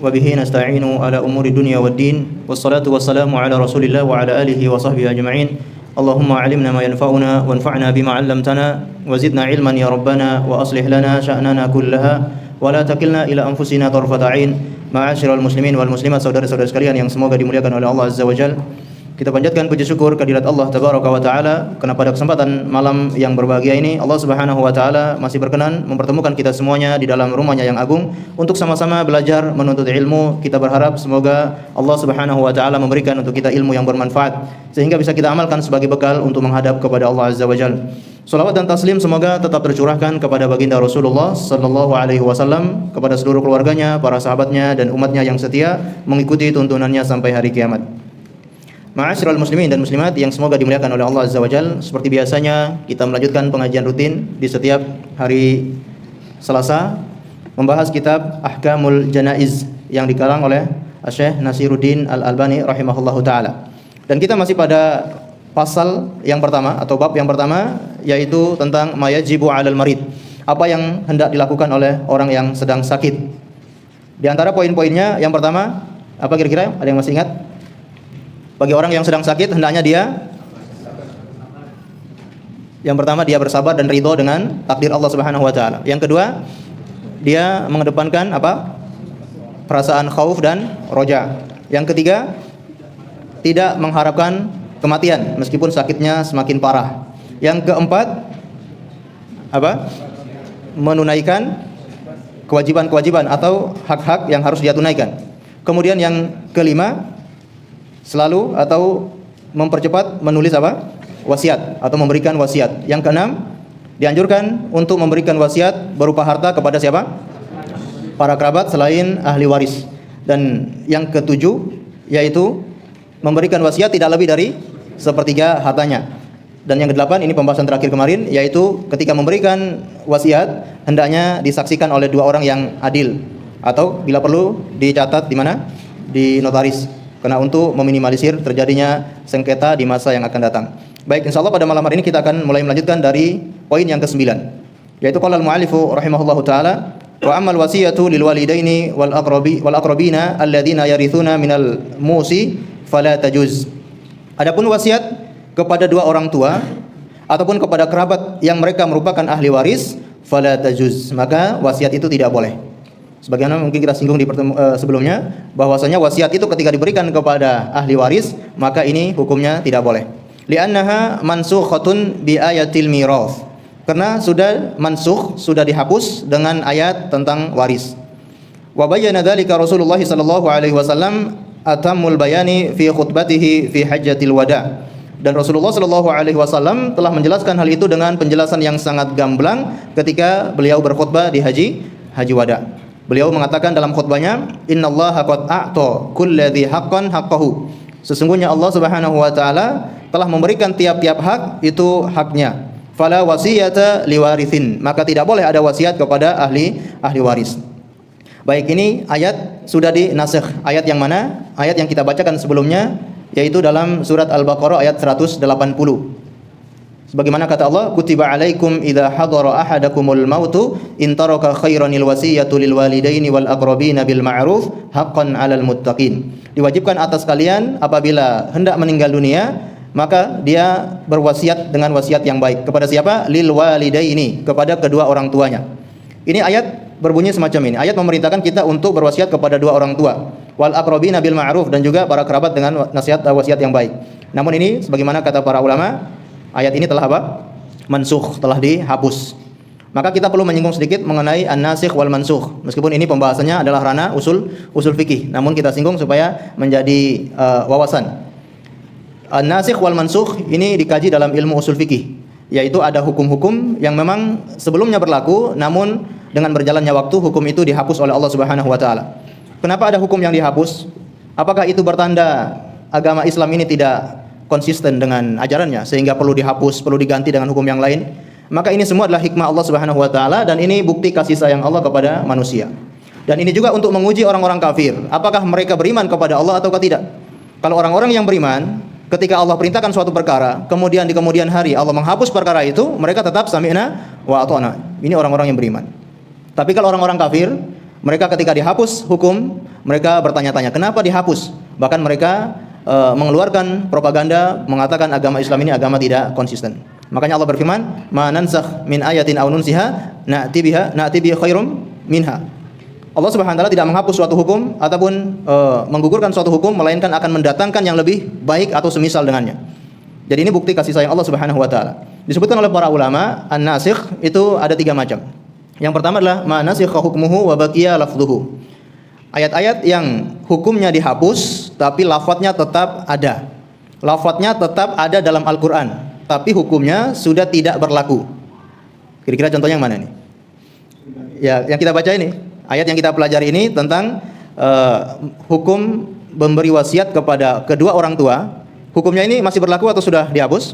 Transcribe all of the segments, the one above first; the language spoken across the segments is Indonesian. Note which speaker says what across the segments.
Speaker 1: وبه نستعين على أمور الدنيا والدين والصلاة والسلام على رسول الله وعلى آله وصحبه أجمعين اللهم علمنا ما ينفعنا وانفعنا بما علمتنا وزدنا علما يا ربنا وأصلح لنا شأننا كلها ولا تكلنا إلى أنفسنا طرفة عين. Ma'asyiral muslimin wal muslimat, saudara-saudara sekalian yang semoga dimuliakan oleh Allah Azza wa Jalla. Kita panjatkan puji syukur kehadirat Allah Tabaraka wa Ta'ala karena pada kesempatan malam yang berbahagia ini Allah Subhanahu wa Ta'ala masih berkenan mempertemukan kita semuanya di dalam rumahnya yang agung untuk sama-sama belajar menuntut ilmu. Kita berharap semoga Allah Subhanahu wa Ta'ala memberikan untuk kita ilmu yang bermanfaat sehingga bisa kita amalkan sebagai bekal untuk menghadap kepada Allah Azza wa Jalla. Salawat dan taslim semoga tetap tercurahkan kepada baginda Rasulullah sallallahu alaihi wasallam, kepada seluruh keluarganya, para sahabatnya dan umatnya yang setia mengikuti tuntunannya sampai hari kiamat. Ma'asyiral muslimin dan muslimat yang semoga dimuliakan oleh Allah Azza wa Jalla, seperti biasanya kita melanjutkan pengajian rutin di setiap hari Selasa membahas kitab Ahkamul Janaiz yang dikarang oleh Syekh Nasiruddin Al-Albani rahimahullahu taala. Dan kita masih pada pasal yang pertama atau bab yang pertama, yaitu tentang mayajibu 'alal marid. Apa yang hendak dilakukan oleh orang yang sedang sakit. Di antara poin-poinnya yang pertama, apa kira-kira? Ada yang masih ingat? Bagi orang yang sedang sakit hendaknya dia yang pertama dia bersabar dan ridho dengan takdir Allah Subhanahu wa taala. Yang kedua, dia mengedepankan apa? Perasaan khauf dan roja. Yang ketiga, tidak mengharapkan kematian meskipun sakitnya semakin parah. Yang keempat, apa? Menunaikan kewajiban-kewajiban atau hak-hak yang harus dia tunaikan. Kemudian yang kelima, selalu atau mempercepat menulis apa? Wasiat atau memberikan wasiat. Yang keenam, dianjurkan untuk memberikan wasiat berupa harta kepada siapa? Para kerabat selain ahli waris. Dan yang ketujuh, yaitu memberikan wasiat tidak lebih dari sepertiga hartanya. Dan yang kedelapan, ini pembahasan terakhir kemarin, yaitu ketika memberikan wasiat hendaknya disaksikan oleh dua orang yang adil atau bila perlu dicatat di mana? Di notaris, karena untuk meminimalisir terjadinya sengketa di masa yang akan datang. Baik, insyaallah pada malam hari ini kita akan mulai melanjutkan dari poin yang ke-9, yaitu qala al-mu'allifu rahimahullahu taala wa ammal wasiyatu lil walidaini wal aqrabina alladziina yarithuna minal musi fala tajuz. Adapun wasiat kepada dua orang tua ataupun kepada kerabat yang mereka merupakan ahli waris, fala tajuz, maka wasiat itu tidak boleh. Sebagaimana mungkin kita singgung di sebelumnya, bahwasanya wasiat itu ketika diberikan kepada ahli waris, maka ini hukumnya tidak boleh. Li'annaha mansukhatun bi ayatil mirath. Karena sudah mansukh, sudah dihapus dengan ayat tentang waris. Wa bayyana dzalika Rasulullah sallallahu alaihi wasallam atamul bayani fi khutbatihi fi hajjatil wada. Dan Rasulullah sallallahu alaihi wasallam telah menjelaskan hal itu dengan penjelasan yang sangat gamblang ketika beliau berkhutbah di haji wada. Beliau mengatakan dalam khutbahnya, innallaha qad a'ta kulladzi haqqan haqqahu. Sesungguhnya Allah Subhanahu wa taala telah memberikan tiap-tiap hak itu haknya. Fala wasiyata liwarithin, maka tidak boleh ada wasiat kepada ahli waris. Baik, ini ayat sudah dinasikh. Ayat yang mana? Ayat yang kita bacakan sebelumnya, yaitu dalam surat Al-Baqarah ayat 180. Sebagaimana kata Allah, kutiba alaikum idza hadara ahadakumul mautu in taraka khairanil wasiyatu lil walidaini wal aqrabina bil ma'ruf haqqan 'alal muttaqin. Diwajibkan atas kalian apabila hendak meninggal dunia, maka dia berwasiat dengan wasiat yang baik. Kepada siapa? Lil walidaini, kepada kedua orang tuanya. Ini ayat berbunyi semacam ini. Ayat memerintahkan kita untuk berwasiat kepada dua orang tua. Wal aqrabina bil ma'ruf, dan juga para kerabat dengan nasihat wasiat yang baik. Namun ini sebagaimana kata para ulama, ayat ini telah apa? Mansukh, telah dihapus. Maka kita perlu menyinggung sedikit mengenai an-nasikh wal mansukh. Meskipun ini pembahasannya adalah ranah usul fikih, namun kita singgung supaya menjadi wawasan. An-nasikh wal mansukh ini dikaji dalam ilmu usul fikih, yaitu ada hukum-hukum yang memang sebelumnya berlaku, namun dengan berjalannya waktu hukum itu dihapus oleh Allah Subhanahu wa taala. Kenapa ada hukum yang dihapus? Apakah itu bertanda agama Islam ini tidak konsisten dengan ajarannya sehingga perlu dihapus, perlu diganti dengan hukum yang lain? Maka ini semua adalah hikmah Allah Subhanahu wa taala, dan ini bukti kasih sayang Allah kepada manusia. Dan ini juga untuk menguji orang-orang kafir, apakah mereka beriman kepada Allah ataukah tidak. Kalau orang-orang yang beriman, ketika Allah perintahkan suatu perkara, kemudian di kemudian hari Allah menghapus perkara itu, mereka tetap sami'na wa ata'na. Ini orang-orang yang beriman. Tapi kalau orang-orang kafir, mereka ketika dihapus hukum, mereka bertanya-tanya, kenapa dihapus? Bahkan mereka mengeluarkan propaganda mengatakan agama Islam ini agama tidak konsisten. Makanya Allah berfirman, "Ma nansakh min ayatin aw nunsiha na'ti biha khairum minha." Allah Subhanahu wa taala tidak menghapus suatu hukum ataupun menggugurkan suatu hukum, melainkan akan mendatangkan yang lebih baik atau semisal dengannya. Jadi ini bukti kasih sayang Allah Subhanahu wa taala. Disebutkan oleh para ulama, an-nasikh itu ada 3 macam. Yang pertama adalah ma nasikha hukmuhu wa baqiya lafdhuhu. Ayat-ayat yang hukumnya dihapus tapi lafadznya tetap ada. Lafadznya tetap ada dalam Al-Qur'an, tapi hukumnya sudah tidak berlaku. Kira-kira contohnya yang mana nih? Ya, yang kita baca ini. Ayat yang kita pelajari ini tentang hukum memberi wasiat kepada kedua orang tua. Hukumnya ini masih berlaku atau sudah dihapus?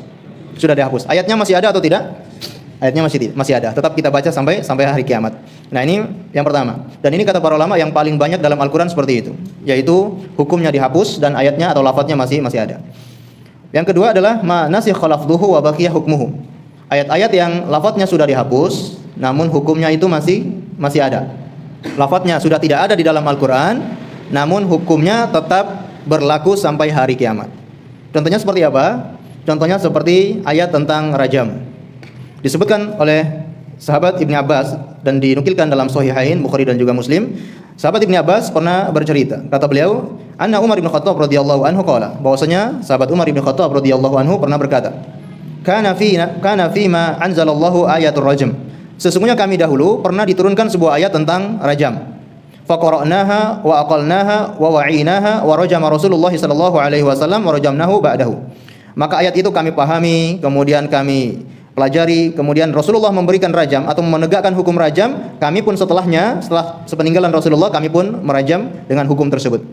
Speaker 1: Sudah dihapus. Ayatnya masih ada atau tidak? Ayatnya masih ada. Tetap kita baca sampai hari kiamat. Nah, ini yang pertama. Dan ini kata para ulama yang paling banyak dalam Al-Qur'an seperti itu, yaitu hukumnya dihapus dan ayatnya atau lafadznya masih ada. Yang kedua adalah ma nasikha lafdhuhu wa baqiya hukmuhu. Ayat-ayat yang lafadznya sudah dihapus namun hukumnya itu masih ada. Lafadznya sudah tidak ada di dalam Al-Qur'an namun hukumnya tetap berlaku sampai hari kiamat. Contohnya seperti apa? Contohnya seperti ayat tentang rajam. Disebutkan oleh sahabat Ibnu Abbas dan dinukilkan dalam Sahihain Bukhari dan juga Muslim. Sahabat Ibnu Abbas pernah bercerita, kata beliau, anna Umar bin Khattab radhiyallahu anhu qala, bahwasanya sahabat Umar bin Khattab radhiyallahu anhu pernah berkata, kana fima anzalallahu ayatul rajm. Sesungguhnya kami dahulu pernah diturunkan sebuah ayat tentang rajam. Faqara'naha wa aqalnaha wa wa'inaha wa rajama Rasulullah sallallahu alaihi wasallam wa rajamnahu ba'dahu. Maka ayat itu kami pahami, kemudian kami pelajari, kemudian Rasulullah memberikan rajam atau menegakkan hukum rajam, kami pun setelah sepeninggalan Rasulullah kami pun merajam dengan hukum tersebut.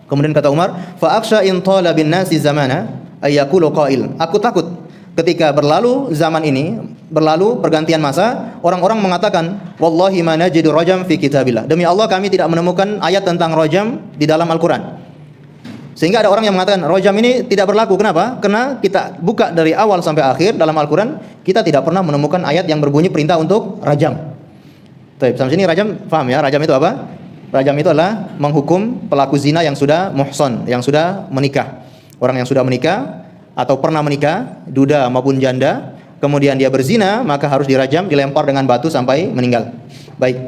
Speaker 1: Kemudian kata Umar, fa akhsha in tala bin nasi zamana ay yaqulu qail. Aku takut ketika berlalu zaman ini, berlalu pergantian masa, orang-orang mengatakan, wallahi ma najidu rajam fi kitabillah. Demi Allah kami tidak menemukan ayat tentang rajam di dalam Al-Qur'an. Sehingga ada orang yang mengatakan rajam ini tidak berlaku. Kenapa? Karena kita buka dari awal sampai akhir dalam Al-Qur'an, kita tidak pernah menemukan ayat yang berbunyi perintah untuk rajam. Baik, sampai sini rajam paham ya? Rajam itu apa? Rajam itu adalah menghukum pelaku zina yang sudah muhsan, yang sudah menikah. Orang yang sudah menikah atau pernah menikah, duda maupun janda, kemudian dia berzina, maka harus dirajam, dilempar dengan batu sampai meninggal. Baik.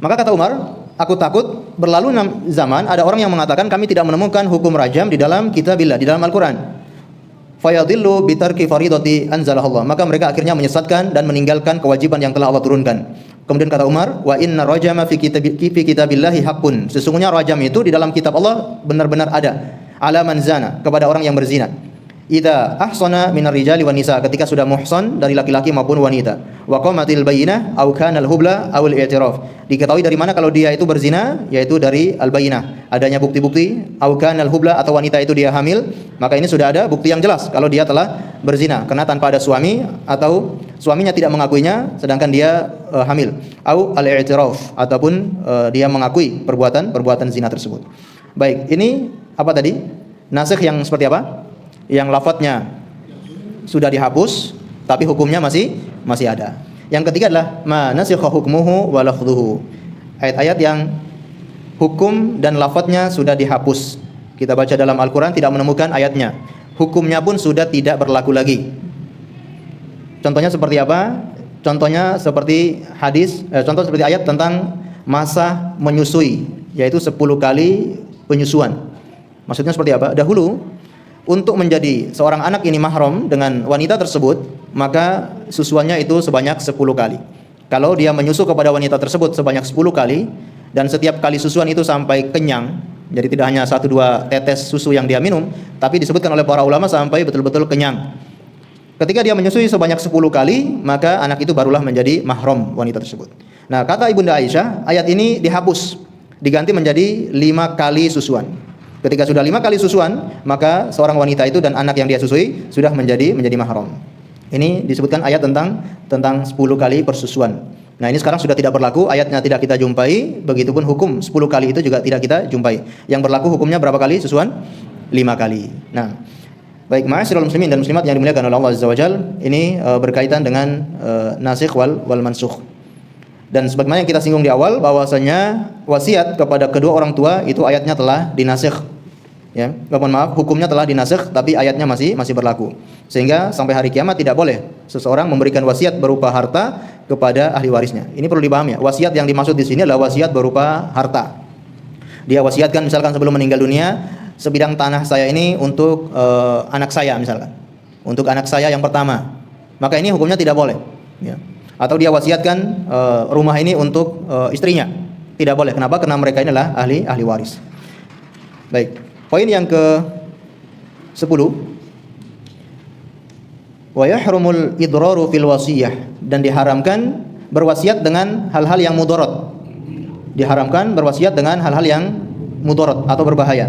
Speaker 1: Maka kata Umar, aku takut berlalu zaman ada orang yang mengatakan kami tidak menemukan hukum rajam di dalam kitabillah, di dalam Al-Qur'an. Fayadillu bitarki faridati anzalahallah. Maka mereka akhirnya menyesatkan dan meninggalkan kewajiban yang telah Allah turunkan. Kemudian kata Umar, wa inna rajama fi kitabillahi haqqun. Sesungguhnya rajam itu di dalam kitab Allah benar-benar ada. Ala man zana, kepada orang yang berzina. Idza ahsana minar rijali wan nisa, ketika sudah muhsan dari laki-laki maupun wanita. Wa qamatil bayyinah aw kana al-hubla aw al-i'tiraf. Diketahui dari mana kalau dia itu berzina, yaitu dari al-bayyinah, adanya bukti-bukti, aw kana al-hubla atau wanita itu dia hamil, maka ini sudah ada bukti yang jelas kalau dia telah berzina karena tanpa ada suami atau suaminya tidak mengakuinya sedangkan dia hamil. Aw al-i'tiraf ataupun dia mengakui perbuatan zina tersebut. Baik, ini apa tadi? Nasikh yang seperti apa? Yang lafadznya sudah dihapus tapi hukumnya masih ada. Yang ketiga adalah ma nasikha hukmuhu wa lafdhuhu. Ayat-ayat yang hukum dan lafadznya sudah dihapus. Kita baca dalam Al-Qur'an tidak menemukan ayatnya. Hukumnya pun sudah tidak berlaku lagi. Contohnya seperti apa? Contohnya seperti contoh seperti ayat tentang masa menyusui, yaitu 10 kali penyusuan. Maksudnya seperti apa? Dahulu untuk menjadi seorang anak ini mahram dengan wanita tersebut, maka susuannya itu sebanyak 10 kali. Kalau dia menyusu kepada wanita tersebut sebanyak 10 kali, dan setiap kali susuan itu sampai kenyang, jadi tidak hanya 1-2 tetes susu yang dia minum, tapi disebutkan oleh para ulama sampai betul-betul kenyang. Ketika dia menyusui sebanyak 10 kali, maka anak itu barulah menjadi mahram wanita tersebut. Nah, kata Ibunda Aisyah, ayat ini dihapus, diganti menjadi 5 kali susuan. Ketika sudah 5 kali susuan, maka seorang wanita itu dan anak yang dia susui sudah menjadi mahram. Ini disebutkan ayat tentang 10 kali persusuan. Nah, ini sekarang sudah tidak berlaku, ayatnya tidak kita jumpai, begitupun hukum 10 kali itu juga tidak kita jumpai. Yang berlaku hukumnya berapa kali susuan? 5 kali. Nah, baik, ma'asyiral muslimin dan muslimat yang dimuliakan oleh Allah Azza wa Jalla, ini berkaitan dengan nasikh wal mansukh. Dan sebagaimana yang kita singgung di awal bahwasanya wasiat kepada kedua orang tua itu ayatnya telah dinasikh. Ya, mohon maaf, hukumnya telah dinasikh tapi ayatnya masih berlaku. Sehingga sampai hari kiamat tidak boleh seseorang memberikan wasiat berupa harta kepada ahli warisnya. Ini perlu dipahami ya. Wasiat yang dimaksud di sini adalah wasiat berupa harta. Dia wasiatkan misalkan sebelum meninggal dunia, sebidang tanah saya ini untuk anak saya misalkan. Untuk anak saya yang pertama. Maka ini hukumnya tidak boleh, ya. Atau dia wasiatkan rumah ini untuk istrinya. Tidak boleh. Kenapa? Karena mereka inilah ahli waris. Baik. Poin yang ke-10. Wa yahrumul idraru fil wasiyah, dan diharamkan berwasiat dengan hal-hal yang mudarat. Diharamkan berwasiat dengan hal-hal yang mudarat atau berbahaya.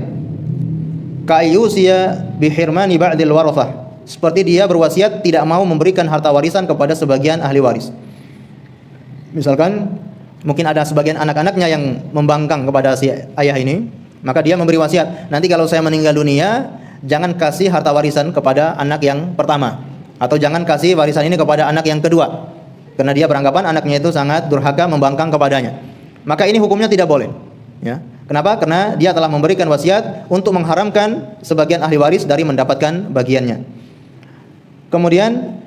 Speaker 1: Ka'ayyusiya bihirmani ba'dil warathah. Seperti dia berwasiat tidak mau memberikan harta warisan kepada sebagian ahli waris. Misalkan mungkin ada sebagian anak-anaknya yang membangkang kepada si ayah ini, maka dia memberi wasiat, nanti kalau saya meninggal dunia, jangan kasih harta warisan kepada anak yang pertama, atau jangan kasih warisan ini kepada anak yang kedua, karena dia beranggapan anaknya itu sangat durhaka membangkang kepadanya. Maka ini hukumnya tidak boleh, ya. Kenapa? Karena dia telah memberikan wasiat untuk mengharamkan sebagian ahli waris dari mendapatkan bagiannya. Kemudian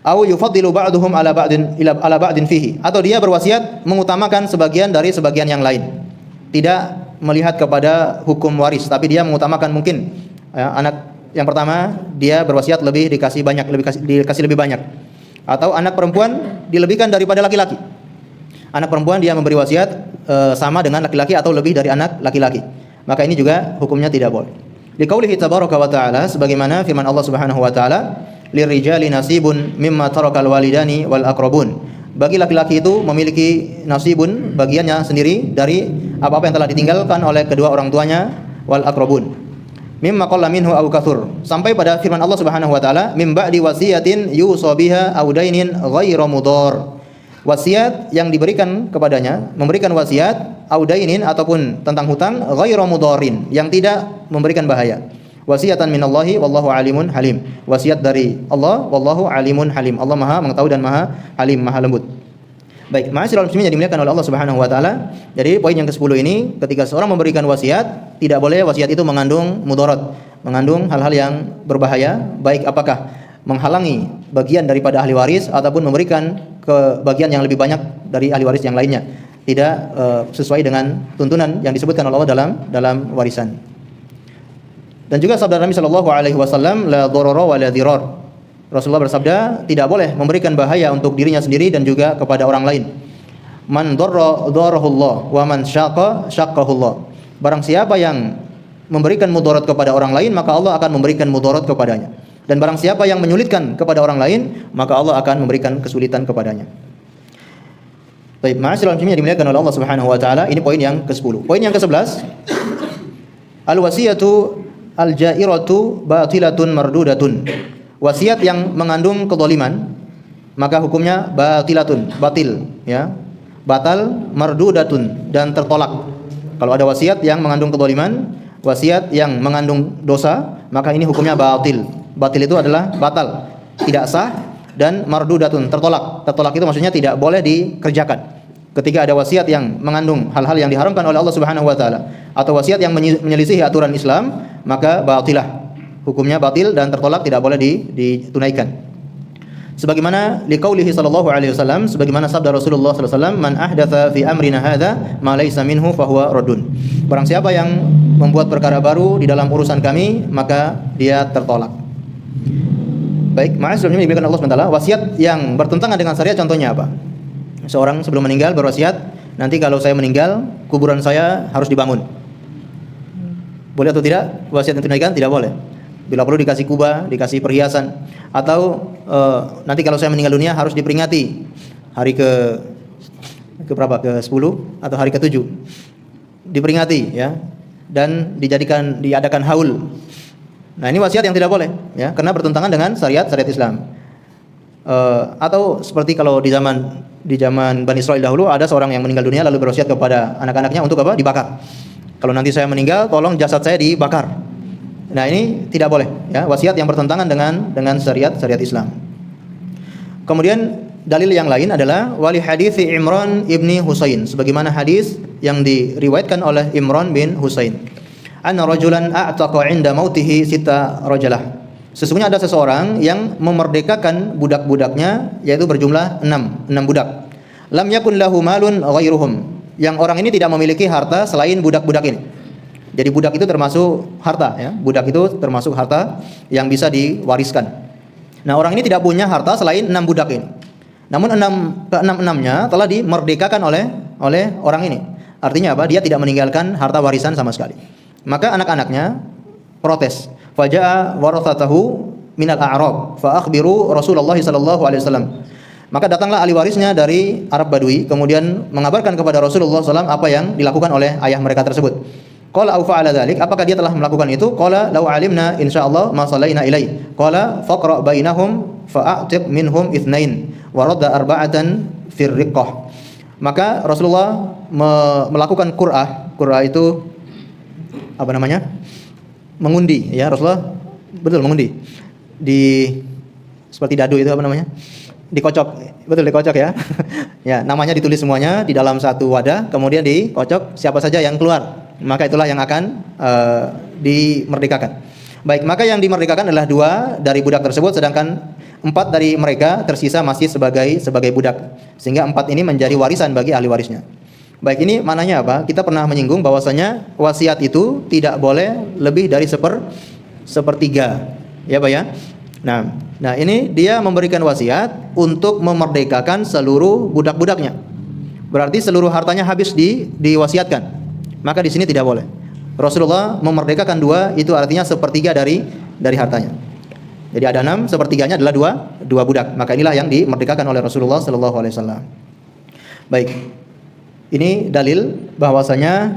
Speaker 1: au yufaddilu ba'duhum ala ba'din fihi, atau dia berwasiat mengutamakan sebagian dari sebagian yang lain. Tidak melihat kepada hukum waris, tapi dia mengutamakan mungkin anak yang pertama dia berwasiat dikasih lebih banyak. Atau anak perempuan dilebihkan daripada laki-laki. Anak perempuan dia memberi wasiat sama dengan laki-laki atau lebih dari anak laki-laki. Maka ini juga hukumnya tidak boleh. Liqaulihi tabaraka wa ta'ala, sebagaimana firman Allah Subhanahu wa taala, lirijali nasibun mimma tarakal walidani wal aqrabun. Bagi laki-laki itu memiliki nasibun, bagiannya sendiri dari apa-apa yang telah ditinggalkan oleh kedua orang tuanya, wal aqrabun. Mimma qalla minhu aw katsur. Sampai pada firman Allah Subhanahu wa taala, mim ba'di wasiyatin yusa biha aw dainin ghairu mudhar. Wasiat yang diberikan kepadanya, memberikan wasiat aw dainin ataupun tentang hutang ghairu mudharin, yang tidak memberikan bahaya. Wasiatan minallahi wallahu alimun halim. Wasiat dari Allah, wallahu alimun halim. Allah Maha mengetahui dan Maha Halim, Maha lembut. Baik, ma'asyiral muslimin yang dimuliakan oleh Allah Subhanahu wa taala. Jadi poin yang ke-10 ini, ketika seorang memberikan wasiat, tidak boleh wasiat itu mengandung mudarat, mengandung hal-hal yang berbahaya, baik apakah menghalangi bagian daripada ahli waris ataupun memberikan ke bagian yang lebih banyak dari ahli waris yang lainnya. Tidak sesuai dengan tuntunan yang disebutkan oleh Allah dalam warisan. Dan juga sabda Nabi sallallahu alaihi wasallam, la dharara wa la dhirar. Rasulullah bersabda, tidak boleh memberikan bahaya untuk dirinya sendiri dan juga kepada orang lain. Man dharra dharahullah wa man syaqa syaqqahullah. Barang siapa yang memberikan mudarat kepada orang lain, maka Allah akan memberikan mudarat kepadanya. Dan barang siapa yang menyulitkan kepada orang lain, maka Allah akan memberikan kesulitan kepadanya. Baik, ma'asyiral muslimin yang dimuliakan oleh Allah Subhanahu wa taala, ini poin yang ke-10. Poin yang ke-11, al-wasiyatu al-ja'iratu batilatun mardudatun. Wasiat yang mengandung kezaliman, maka hukumnya batilatun, batil, ya. Batal, mardudatun, dan tertolak. Kalau ada wasiat yang mengandung kezaliman, wasiat yang mengandung dosa, maka ini hukumnya batil. Batil itu adalah batal, tidak sah, dan mardudatun, tertolak. Tertolak itu maksudnya tidak boleh dikerjakan. Ketika ada wasiat yang mengandung hal-hal yang diharamkan oleh Allah Subhanahu wa taala, atau wasiat yang menyelisihi aturan Islam, maka batilah. Hukumnya batil dan tertolak, tidak boleh ditunaikan. Sebagaimana liqaulihi sallallahu alaihi wasallam, sebagaimana sabda Rasulullah sallallahu alaihi wasallam, man ahdatsa fi amrina hadza ma laysa minhu fa huwa raddun. Barang siapa yang membuat perkara baru di dalam urusan kami, maka dia tertolak. Baik, ma'asyiral muslimin dimuliakan Allah Subhanahu wa taala, wasiat yang bertentangan dengan syariat contohnya apa? Seorang sebelum meninggal berwasiat, nanti kalau saya meninggal, kuburan saya harus dibangun. Boleh atau tidak? Wasiat yang ditunaikan tidak boleh. Bila perlu dikasih kubah, dikasih perhiasan, atau nanti kalau saya meninggal dunia harus diperingati hari ke berapa? Ke-10 atau hari ke-7. Diperingati, ya. Dan diadakan haul. Nah, ini wasiat yang tidak boleh, ya, karena bertentangan dengan syariat Islam. Atau seperti kalau di zaman Bani Israil dahulu, ada seorang yang meninggal dunia lalu berwasiat kepada anak-anaknya untuk apa? Dibakar. Kalau nanti saya meninggal, tolong jasad saya dibakar. Nah, ini tidak boleh, ya, wasiat yang bertentangan dengan syariat Islam. Kemudian dalil yang lain adalah wali hadis Imran ibni Husain, sebagaimana hadis yang diriwayatkan oleh Imran bin Husain. Anna rajulan a'taqa 'inda mautihi sita rajalah. Sesungguhnya ada seseorang yang memerdekakan budak-budaknya, yaitu berjumlah 6 budak. Lam yakun lahu malun ghairuhum. Yang orang ini tidak memiliki harta selain budak-budak ini. Jadi budak itu termasuk harta, ya. Budak itu termasuk harta yang bisa diwariskan. Nah, orang ini tidak punya harta selain 6 budak ini. Namun keenam-enamnya telah dimerdekakan oleh orang ini. Artinya apa? Dia tidak meninggalkan harta warisan sama sekali. Maka anak-anaknya protes. Faja'a warathatahu minal a'rab fa akhbiru Rasulullah sallallahu alaihi wasallam. Maka datanglah ahli warisnya dari Arab Badui, kemudian mengabarkan kepada Rasulullah SAW apa yang dilakukan oleh ayah mereka tersebut. Qala au fa'ala dzalik, apakah dia telah melakukan itu? Qala law alimna insyaallah ma salaina ilai. Qala faqra bainahum fa'atib minhum itsnain wa radda arba'atan fir riqqah. Maka Rasulullah melakukan qur'ah. Qur'ah itu apa namanya? Mengundi, ya. Rasulullah betul mengundi. Seperti dadu itu apa namanya? Dikocok, betul dikocok ya. Ya, namanya ditulis semuanya di dalam satu wadah, kemudian dikocok siapa saja yang keluar, maka itulah yang akan dimerdekakan. Baik, maka yang dimerdekakan adalah 2 dari budak tersebut, sedangkan 4 dari mereka tersisa masih sebagai budak, sehingga 4 ini menjadi warisan bagi ahli warisnya. Baik, ini maknanya apa? Kita pernah menyinggung bahwasanya wasiat itu tidak boleh lebih dari sepertiga, ya Pak ya. Nah ini dia memberikan wasiat untuk memerdekakan seluruh budak-budaknya. Berarti seluruh hartanya habis diwasiatkan. Maka di sini tidak boleh. Rasulullah memerdekakan 2, itu artinya sepertiga dari hartanya. Jadi ada 6, sepertiganya adalah 2 budak. Maka inilah yang dimerdekakan oleh Rasulullah sallallahu alaihi wasallam. Baik. Ini dalil bahwasanya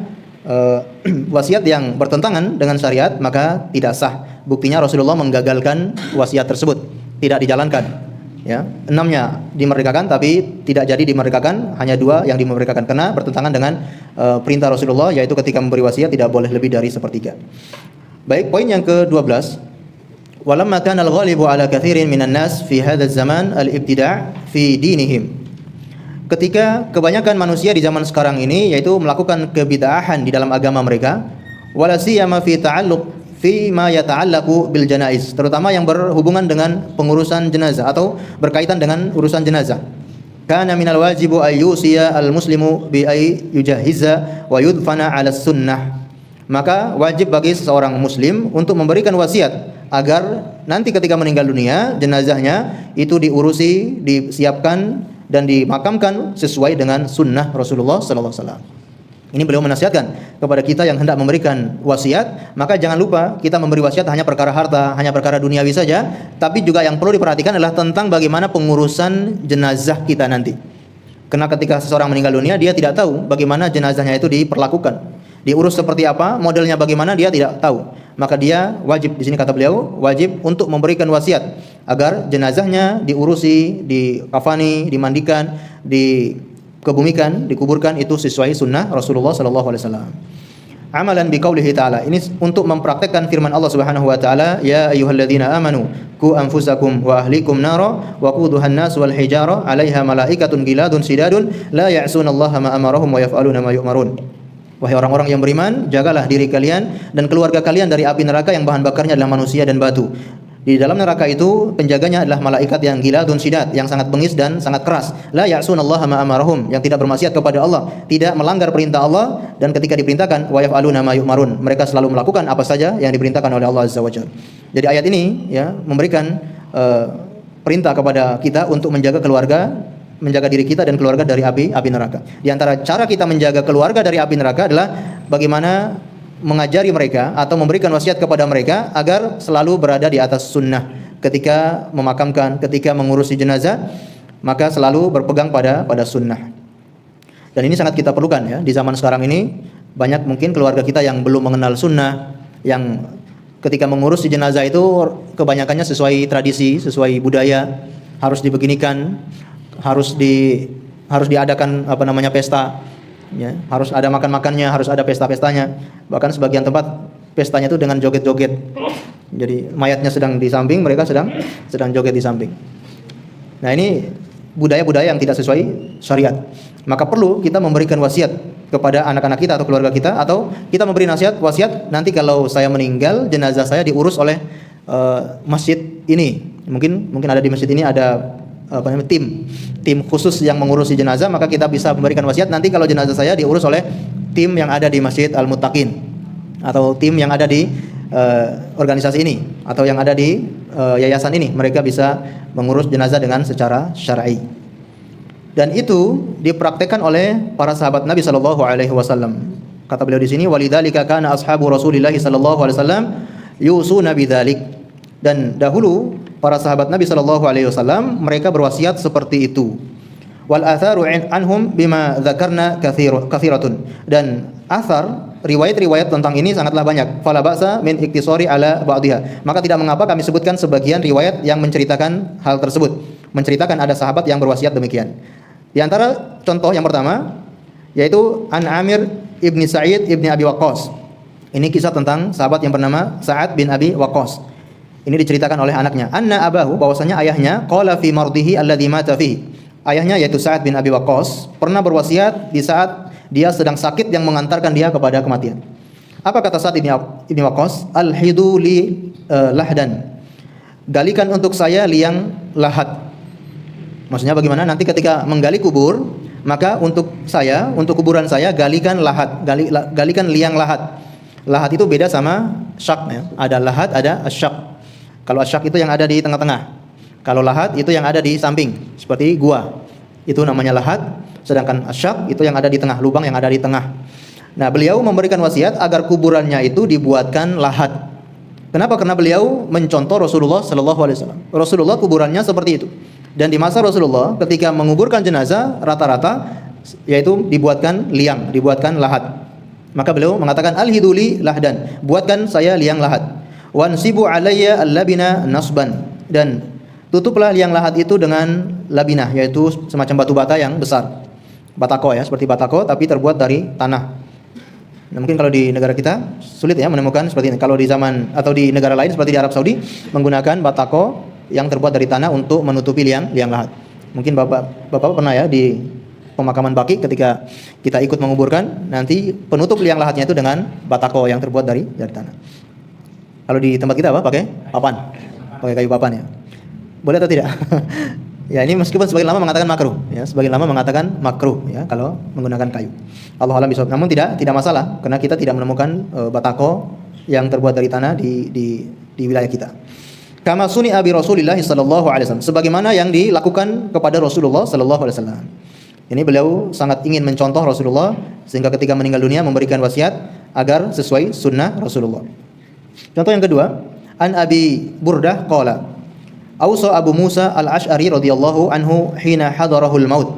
Speaker 1: wasiat yang bertentangan dengan syariat maka tidak sah. Buktinya Rasulullah menggagalkan wasiat tersebut, tidak dijalankan. Ya, 6-nya dimerdekakan tapi tidak jadi dimerdekakan, hanya 2 yang dimerdekakan karena bertentangan dengan perintah Rasulullah, yaitu ketika memberi wasiat tidak boleh lebih dari sepertiga. Baik, poin yang ke-12. Walamma kana al-ghalibu ala katsirin minan nas fi hadzal zaman al-ibtida' fi dinihim. Ketika kebanyakan manusia di zaman sekarang ini yaitu melakukan kebid'ahan di dalam agama mereka, wala siyama fi ma yata'allaqu bil janaiz, terutama yang berhubungan dengan pengurusan jenazah atau berkaitan dengan urusan jenazah. Kana minal wajibu ay yusiya al muslimu bi ay yujahhiza wa yudfana 'ala sunnah. Maka wajib bagi seseorang muslim untuk memberikan wasiat agar nanti ketika meninggal dunia jenazahnya itu diurusi, disiapkan dan dimakamkan sesuai dengan sunnah Rasulullah sallallahu alaihi wasallam. Ini beliau menasihatkan kepada kita yang hendak memberikan wasiat, maka jangan lupa kita memberi wasiat hanya perkara harta, hanya perkara duniawi saja, tapi juga yang perlu diperhatikan adalah tentang bagaimana pengurusan jenazah kita nanti. Karena ketika seseorang meninggal dunia, dia tidak tahu bagaimana jenazahnya itu diperlakukan, diurus seperti apa, modelnya bagaimana dia tidak tahu. Maka dia wajib, di sini kata beliau, wajib untuk memberikan wasiat agar jenazahnya diurusi, dikafani, dimandikan, dikebumikan, dikuburkan itu sesuai sunnah Rasulullah sallallahu alaihi wasallam. Amalan biqaulihi ta'ala. Ini untuk mempraktekkan firman Allah Subhanahu wa taala, ya ayyuhalladzina amanu qu anfusakum wa ahlikum nara wa quduhan nas wal hijara 'alaiha malaikatun giladun sidadun la ya'sunallaha ma amarahum wa yaf'aluna ma yu'marun. Wahai orang-orang yang beriman, jagalah diri kalian dan keluarga kalian dari api neraka yang bahan bakarnya adalah manusia dan batu. Di dalam neraka itu penjaganya adalah malaikat yang giladun sidad, yang sangat bengis dan sangat keras. La ya'sunallaha ma amarahum, yang tidak bermaksiat kepada Allah, tidak melanggar perintah Allah, dan ketika diperintahkan wa yaf'aluna ma yu'marun, mereka selalu melakukan apa saja yang diperintahkan oleh Allah Azza wa Jalla. Jadi ayat ini ya memberikan perintah kepada kita untuk menjaga keluarga, menjaga diri kita dan keluarga dari api neraka. Di antara cara kita menjaga keluarga dari api neraka adalah bagaimana mengajari mereka atau memberikan wasiat kepada mereka agar selalu berada di atas sunnah ketika memakamkan, ketika mengurusi jenazah, maka selalu berpegang pada sunnah. Dan ini sangat kita perlukan ya di zaman sekarang ini. Banyak mungkin keluarga kita yang belum mengenal sunnah, yang ketika mengurusi jenazah itu kebanyakannya sesuai tradisi, sesuai budaya, harus dibeginikan, harus diadakan pesta. Ya, harus ada makan-makannya, harus ada pesta-pestanya. Bahkan sebagian tempat pestanya itu dengan joget-joget. Jadi mayatnya sedang di samping, mereka sedang joget di samping. Nah, ini budaya-budaya yang tidak sesuai syariat. Maka perlu kita memberikan wasiat kepada anak-anak kita atau keluarga kita, atau kita memberi nasihat wasiat, nanti kalau saya meninggal jenazah saya diurus oleh masjid ini. Mungkin ada di masjid ini ada tim khusus yang mengurusi jenazah, maka kita bisa memberikan wasiat nanti kalau jenazah saya diurus oleh tim yang ada di Masjid Al-Muttaqin, atau tim yang ada di organisasi ini, atau yang ada di yayasan ini, mereka bisa mengurus jenazah dengan secara syar'i. Dan itu dipraktekkan oleh para sahabat Nabi sallallahu alaihi wasallam. Kata beliau di sini, walidzalika kana ashabu Rasulillah sallallahu alaihi wasallam yusuna bidzalik. Dan dahulu para sahabat Nabi sallallahu alaihi wasallam mereka berwasiat seperti itu. Wal atharu anhum bima dzakarna katsiratun. Dan athar, riwayat-riwayat tentang ini sangatlah banyak. Fala ba'sa min iktisari ala ba'dihha. Maka tidak mengapa kami sebutkan sebagian riwayat yang menceritakan hal tersebut. Menceritakan ada sahabat yang berwasiat demikian. Di antara contoh yang pertama yaitu An Amir ibni Sa'id ibni Abi Waqqas. Ini kisah tentang sahabat yang bernama Sa'ad bin Abi Waqqas. Ini diceritakan oleh anaknya. Anna abahu, bahwasanya ayahnya qala fi mardihi alladhi mata fihi. Ayahnya yaitu Sa'ad bin Abi Waqqas pernah berwasiat di saat dia sedang sakit yang mengantarkan dia kepada kematian. Apa kata Sa'ad bin Waqqas? Al-hidu li lahdan. Galikan untuk saya liang lahat. Maksudnya bagaimana? Nanti ketika menggali kubur, maka untuk kuburan saya galikan lahat, galikan liang lahat. Lahat itu beda sama syak ya. Ada lahat, ada asyak. Kalau asyak itu yang ada di tengah-tengah. Kalau lahat itu yang ada di samping, seperti gua. Itu namanya lahat, sedangkan asyak itu yang ada di tengah, lubang yang ada di tengah. Nah, beliau memberikan wasiat agar kuburannya itu dibuatkan lahat. Kenapa? Karena beliau mencontoh Rasulullah sallallahu alaihi wasallam. Rasulullah kuburannya seperti itu. Dan di masa Rasulullah ketika menguburkan jenazah rata-rata yaitu dibuatkan liang, dibuatkan lahat. Maka beliau mengatakan al-hiduli lahdan, buatkan saya liang lahat. Wansibu alayya al-labina nasban, dan tutuplah liang lahat itu dengan labinah, yaitu semacam batu bata yang besar. Batako ya, seperti batako tapi terbuat dari tanah. Nah, mungkin kalau di negara kita sulit ya menemukan seperti ini. Kalau di zaman atau di negara lain seperti di Arab Saudi menggunakan batako yang terbuat dari tanah untuk menutupi liang lahat. Mungkin Bapak pernah ya di pemakaman Baqi ketika kita ikut menguburkan, nanti penutup liang lahatnya itu dengan batako yang terbuat dari tanah. Kalau di tempat kita apa? Pakai papan. Pakai kayu papan ya. Boleh atau tidak? Ya, ini meskipun sebagian lama mengatakan makruh ya, sebagian lama mengatakan makruh ya kalau menggunakan kayu. Allah alam bisawab. Namun tidak masalah karena kita tidak menemukan batako yang terbuat dari tanah di wilayah kita. Kama suni abi Rasulillah sallallahu alaihi wasallam, sebagaimana yang dilakukan kepada Rasulullah sallallahu alaihi wasallam. Ini beliau sangat ingin mencontoh Rasulullah sehingga ketika meninggal dunia memberikan wasiat agar sesuai sunnah Rasulullah. Contoh yang kedua, An Abi Burdah qala Ausa Abu Musa Al-Asy'ari radhiyallahu anhu hina hadarahul maut.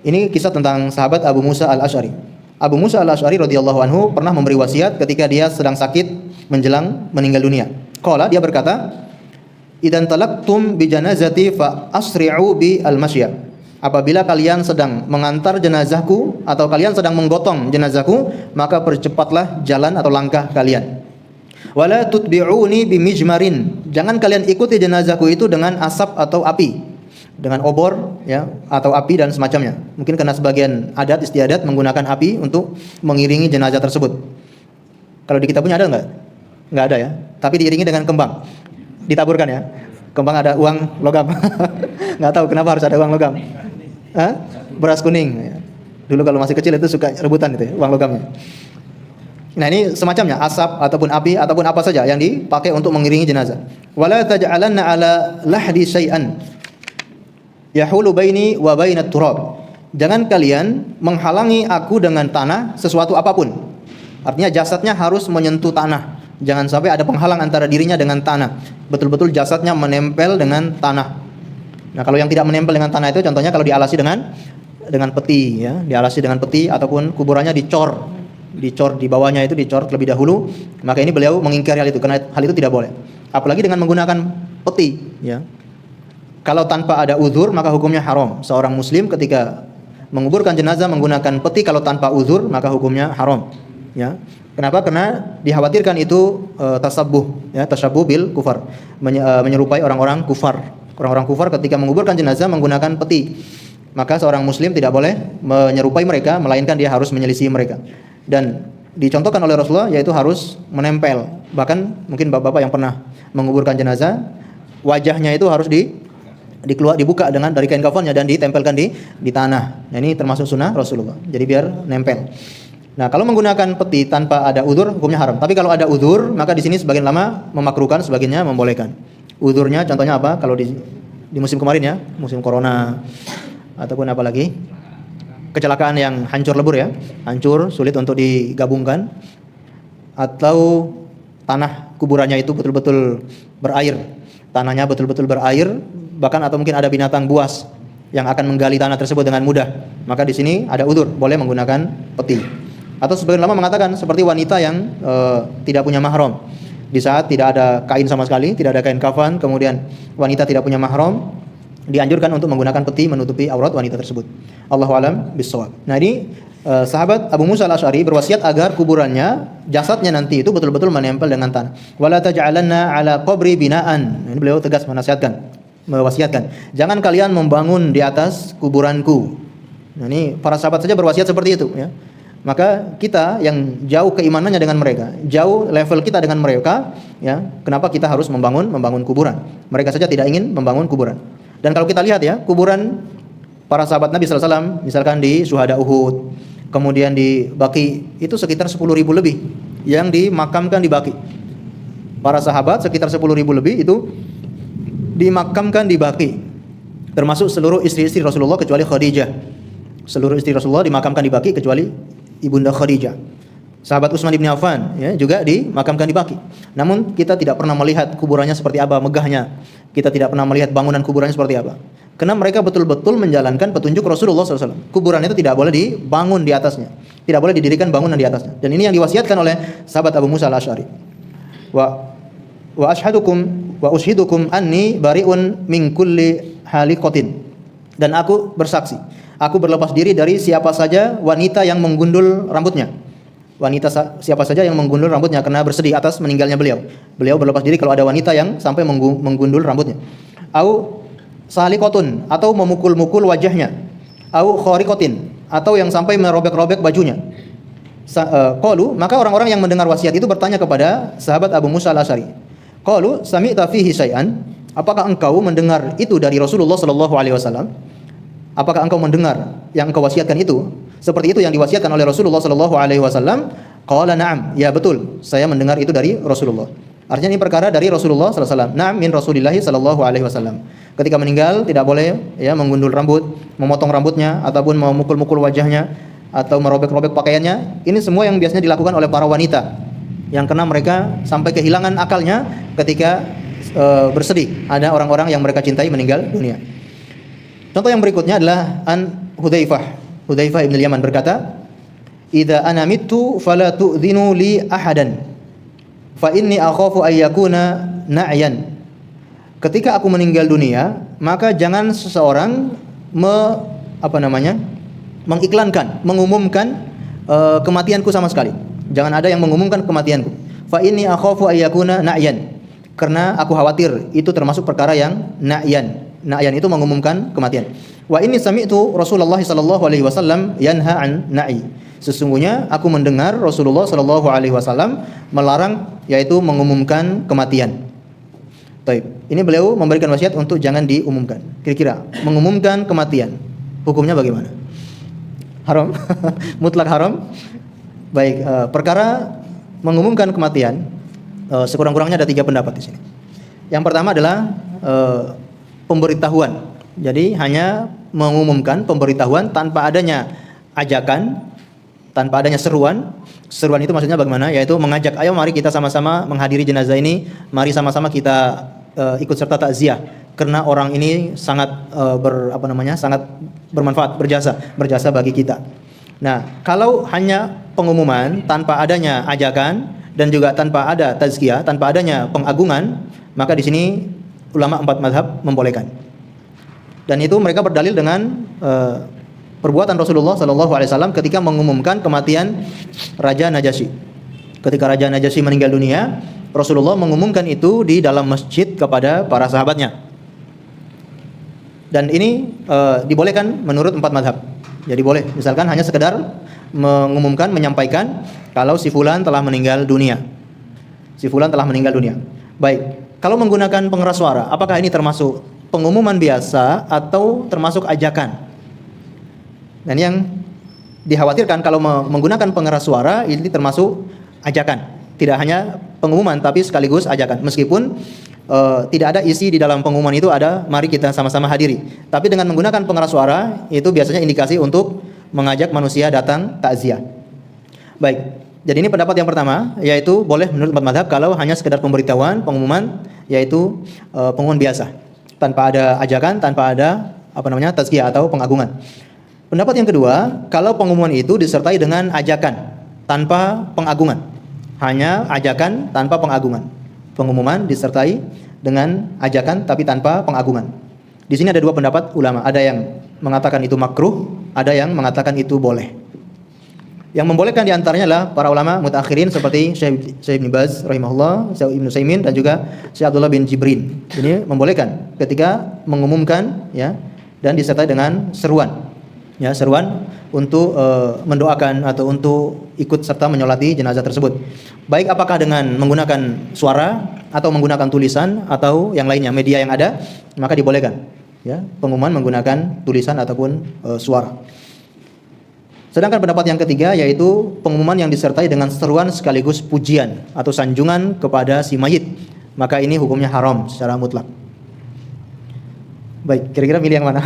Speaker 1: Ini kisah tentang sahabat Abu Musa Al-Asy'ari. Abu Musa Al-Asy'ari radhiyallahu anhu pernah memberi wasiat ketika dia sedang sakit menjelang meninggal dunia. Qala, dia berkata, "Idan talaqtum bi janazati fa asri'u bi al-masya." Apabila kalian sedang mengantar jenazahku atau kalian sedang menggotong jenazahku, maka percepatlah jalan atau langkah kalian. Wala tutbi'uni bi mijmarin. Jangan kalian ikuti jenazahku itu dengan asap atau api, dengan obor ya atau api dan semacamnya. Mungkin karena sebagian adat istiadat menggunakan api untuk mengiringi jenazah tersebut. Kalau di kita punya ada enggak? Enggak ada ya. Tapi diiringi dengan kembang. Ditaburkan ya. Kembang ada uang logam. Enggak tahu kenapa harus ada uang logam. Hah? Beras kuning. Dulu kalau masih kecil itu suka rebutan itu ya, uang logamnya. Nah, ini semacamnya asap ataupun api ataupun apa saja yang dipakai untuk mengiringi jenazah. Wala taj'alanna ala lahdi syai'an yahulu baini wa bainat turab. Jangan kalian menghalangi aku dengan tanah sesuatu apapun. Artinya jasadnya harus menyentuh tanah. Jangan sampai ada penghalang antara dirinya dengan tanah. Betul-betul jasadnya menempel dengan tanah. Nah, kalau yang tidak menempel dengan tanah itu contohnya kalau dialasi dengan peti ya, dialasi dengan peti ataupun kuburannya dicor di bawahnya itu dicor terlebih dahulu, maka ini beliau mengingkari hal itu karena hal itu tidak boleh. Apalagi dengan menggunakan peti ya. Kalau tanpa ada uzur maka hukumnya haram. Seorang muslim ketika menguburkan jenazah menggunakan peti kalau tanpa uzur maka hukumnya haram ya. Kenapa? Karena dikhawatirkan itu tasabbuh ya, tasabbuh bil kufar, menyerupai orang-orang kufar. Orang-orang kufar ketika menguburkan jenazah menggunakan peti, maka seorang muslim tidak boleh menyerupai mereka, melainkan dia harus menyelisih mereka. Dan dicontohkan oleh Rasulullah yaitu harus menempel. Bahkan mungkin bapak-bapak yang pernah menguburkan jenazah, wajahnya itu harus dibuka dari kain kafannya dan ditempelkan di tanah. Nah, ini termasuk sunnah Rasulullah. Jadi biar nempel. Nah, kalau menggunakan peti tanpa ada udzur hukumnya haram. Tapi kalau ada udzur, maka di sini sebagian ulama memakruhkan, sebagiannya membolehkan. Udzurnya contohnya apa? Kalau di musim kemarin ya, musim corona ataupun apa lagi? Kecelakaan yang hancur lebur ya. Hancur, sulit untuk digabungkan, atau tanah kuburannya itu betul-betul berair. Tanahnya betul-betul berair, bahkan atau mungkin ada binatang buas yang akan menggali tanah tersebut dengan mudah. Maka di sini ada udzur, boleh menggunakan peti. Atau sebagian ulama mengatakan seperti wanita yang tidak punya mahram. Di saat tidak ada kain sama sekali, tidak ada kain kafan, kemudian wanita tidak punya mahram, dianjurkan untuk menggunakan peti menutupi aurat wanita tersebut. Allahu a'lam bishawab. Nah, ini sahabat Abu Musa Al-Asy'ari berwasiat agar kuburannya, jasadnya nanti itu betul-betul menempel dengan tanah. Wala taj'alanna 'ala qabri binaan. Ini beliau tegas mewasiatkan. Jangan kalian membangun di atas kuburanku. Nah, ini para sahabat saja berwasiat seperti itu ya. Maka kita yang jauh keimanannya dengan mereka, jauh level kita dengan mereka, ya, kenapa kita harus membangun kuburan? Mereka saja tidak ingin membangun kuburan. Dan kalau kita lihat ya, kuburan para sahabat Nabi sallallahu alaihi wasallam, misalkan di Syuhada Uhud, kemudian di Baqi, itu sekitar 10.000 lebih yang dimakamkan di Baqi. Para sahabat sekitar 10.000 lebih itu dimakamkan di Baqi. Termasuk seluruh istri-istri Rasulullah kecuali Khadijah. Seluruh istri Rasulullah dimakamkan di Baqi kecuali Ibunda Khadijah. Sahabat Utsman bin Affan ya juga dimakamkan di Baqi. Namun kita tidak pernah melihat kuburannya seperti apa megahnya. Kita tidak pernah melihat bangunan kuburannya seperti apa. Karena mereka betul-betul menjalankan petunjuk Rasulullah SAW. Kuburan itu tidak boleh dibangun di atasnya, tidak boleh didirikan bangunan di atasnya. Dan ini yang diwasiatkan oleh sahabat Abu Musa Al-Asy'ari. Wa ushidukum anni bari'un min kulli haliqatin. Dan aku bersaksi, aku berlepas diri dari siapa saja wanita yang menggundul rambutnya. Siapa saja yang menggundul rambutnya karena bersedih atas meninggalnya beliau. Beliau berlepas diri kalau ada wanita yang sampai menggundul rambutnya. Au saliqatun, atau memukul-mukul wajahnya. Au khariqatin, atau yang sampai merobek-robek bajunya. Qalu, maka orang-orang yang mendengar wasiat itu bertanya kepada sahabat Abu Musa Al-Asy'ari. Qalu sami'ta fihi syai'an? Apakah engkau mendengar itu dari Rasulullah sallallahu alaihi wasallam? Apakah engkau mendengar yang engkau wasiatkan itu? Seperti itu yang diwasiatkan oleh Rasulullah sallallahu alaihi wasallam? Qala na'am, ya betul, saya mendengar itu dari Rasulullah. Artinya ini perkara dari Rasulullah sallallahu alaihi wasallam. Na'am min Rasulillah sallallahu alaihi wasallam. Ketika meninggal tidak boleh ya menggundul rambut, memotong rambutnya ataupun memukul-mukul wajahnya atau merobek-robek pakaiannya. Ini semua yang biasanya dilakukan oleh para wanita yang karena mereka sampai kehilangan akalnya ketika bersedih ada orang-orang yang mereka cintai meninggal dunia. Contoh yang berikutnya adalah Hudzaifah bin Yaman berkata, "Idza ana mittu fala tu'dhinu li ahadan fa inni akhafu ay yakuna na'yan." Ketika aku meninggal dunia, maka jangan seseorang mengumumkan kematianku sama sekali. Jangan ada yang mengumumkan kematianku. Fa inni akhafu ay yakuna na'yan. Karena aku khawatir itu termasuk perkara yang na'yan. Na'yan itu mengumumkan kematian. Wa inni sami'tu Rasulullah sallallahu alaihi wasallam yanha an na'i. Sesungguhnya aku mendengar Rasulullah sallallahu alaihi wasallam melarang yaitu mengumumkan kematian. Baik, ini beliau memberikan wasiat untuk jangan diumumkan. Kira-kira mengumumkan kematian hukumnya bagaimana? Haram? Mutlak haram? Baik, perkara mengumumkan kematian sekurang-kurangnya ada 3 pendapat di sini. Yang pertama adalah pemberitahuan. Jadi hanya mengumumkan pemberitahuan tanpa adanya ajakan, tanpa adanya seruan. Seruan itu maksudnya bagaimana? Yaitu mengajak, ayo mari kita sama-sama menghadiri jenazah ini, mari sama-sama kita ikut serta takziah karena orang ini sangat sangat bermanfaat, berjasa bagi kita. Nah, kalau hanya pengumuman tanpa adanya ajakan dan juga tanpa ada tazkiyah, tanpa adanya pengagungan, maka di sini ulama 4 mazhab membolehkan. Dan itu mereka berdalil dengan perbuatan Rasulullah sallallahu alaihi wasallam ketika mengumumkan kematian Raja Najasyi. Ketika Raja Najasyi meninggal dunia, Rasulullah mengumumkan itu di dalam masjid kepada para sahabatnya. Dan ini dibolehkan menurut 4 mazhab. Jadi boleh, misalkan hanya sekedar mengumumkan, menyampaikan kalau si fulan telah meninggal dunia. Si fulan telah meninggal dunia. Baik, kalau menggunakan pengeras suara, apakah ini termasuk pengumuman biasa atau termasuk ajakan? Dan yang dikhawatirkan kalau menggunakan pengeras suara ini termasuk ajakan. Tidak hanya pengumuman tapi sekaligus ajakan. Meskipun tidak ada isi di dalam pengumuman itu ada mari kita sama-sama hadiri. Tapi dengan menggunakan pengeras suara itu biasanya indikasi untuk mengajak manusia datang takziah. Baik. Jadi ini pendapat yang pertama, yaitu boleh menurut 4 mazhab kalau hanya sekedar pemberitahuan, pengumuman, yaitu pengumuman biasa, tanpa ada ajakan, tanpa ada tazkiyah atau pengagungan. Pendapat yang kedua, kalau pengumuman itu disertai dengan ajakan tanpa pengagungan. Hanya ajakan tanpa pengagungan. Pengumuman disertai dengan ajakan tapi tanpa pengagungan. Di sini ada 2 pendapat ulama, ada yang mengatakan itu makruh, ada yang mengatakan itu boleh. Yang membolehkan di antaranya adalah para ulama mutakhirin seperti Syekh Ibnu Baz rahimahullah, Syekh Ibnu Utsaimin dan juga Syekh Abdullah bin Jibrin. Ini membolehkan ketika mengumumkan ya dan disertai dengan seruan. Ya, seruan untuk mendoakan atau untuk ikut serta menyolati jenazah tersebut. Baik apakah dengan menggunakan suara atau menggunakan tulisan atau yang lainnya media yang ada, maka dibolehkan. Ya, pengumuman menggunakan tulisan ataupun suara. Sedangkan pendapat yang ketiga yaitu pengumuman yang disertai dengan seruan sekaligus pujian atau sanjungan kepada si mayit, maka ini hukumnya haram secara mutlak. Baik, kira-kira milih yang mana?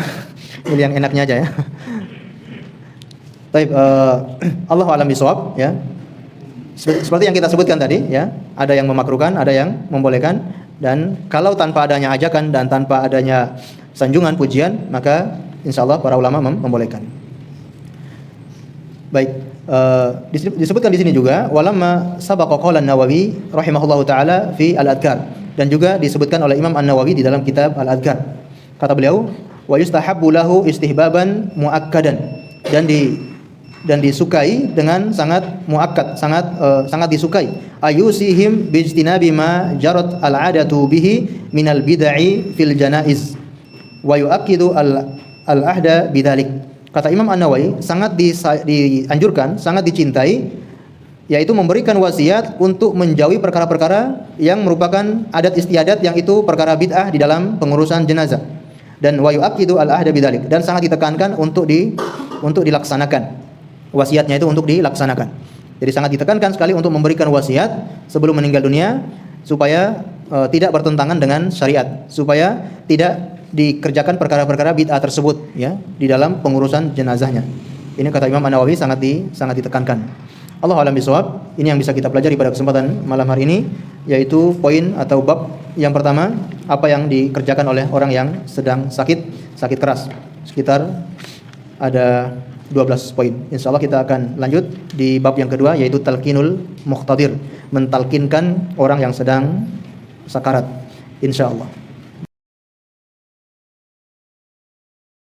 Speaker 1: Milih yang enaknya aja ya. Baik, Allahu a'lam bishawab ya. Seperti yang kita sebutkan tadi ya, ada yang memakruhkan, ada yang membolehkan, dan kalau tanpa adanya ajakan dan tanpa adanya sanjungan pujian, maka insyaallah para ulama membolehkan. Baik, disebutkan di sini juga walamma sabaqa qala An-Nawawi rahimahullahu taala fi Al-Adhkar, dan juga disebutkan oleh Imam An-Nawawi di dalam kitab Al-Adhkar. Kata beliau, wa yustahabbu lahu istihbaban muakkadan, dan disukai dengan sangat muakkad, sangat disukai. Ayusihim bijtinabi ma jarat al-'adatu bihi minal bid'i fil janaiz wa yu'akkidu al-ahda bidzalik. Kata Imam An-Nawawi, sangat dianjurkan, sangat dicintai, yaitu memberikan wasiat untuk menjauhi perkara-perkara yang merupakan adat istiadat, yang itu perkara bid'ah di dalam pengurusan jenazah. Dan wa yu'akkidu al-ahda bidzalik, dan sangat ditekankan untuk dilaksanakan. Wasiatnya itu untuk dilaksanakan. Jadi sangat ditekankan sekali untuk memberikan wasiat sebelum meninggal dunia supaya tidak bertentangan dengan syariat, supaya tidak dikerjakan perkara-perkara bid'ah tersebut ya di dalam pengurusan jenazahnya. Ini kata Imam An-Nawawi sangat ditekankan. Allahu a'lam bishawab. Ini yang bisa kita pelajari pada kesempatan malam hari ini, yaitu poin atau bab yang pertama, apa yang dikerjakan oleh orang yang sedang sakit keras. Sekitar ada 12 poin. Insyaallah kita akan lanjut di bab yang kedua, yaitu talqinul muqtadir, mentalkinkan orang yang sedang sakarat, insyaallah.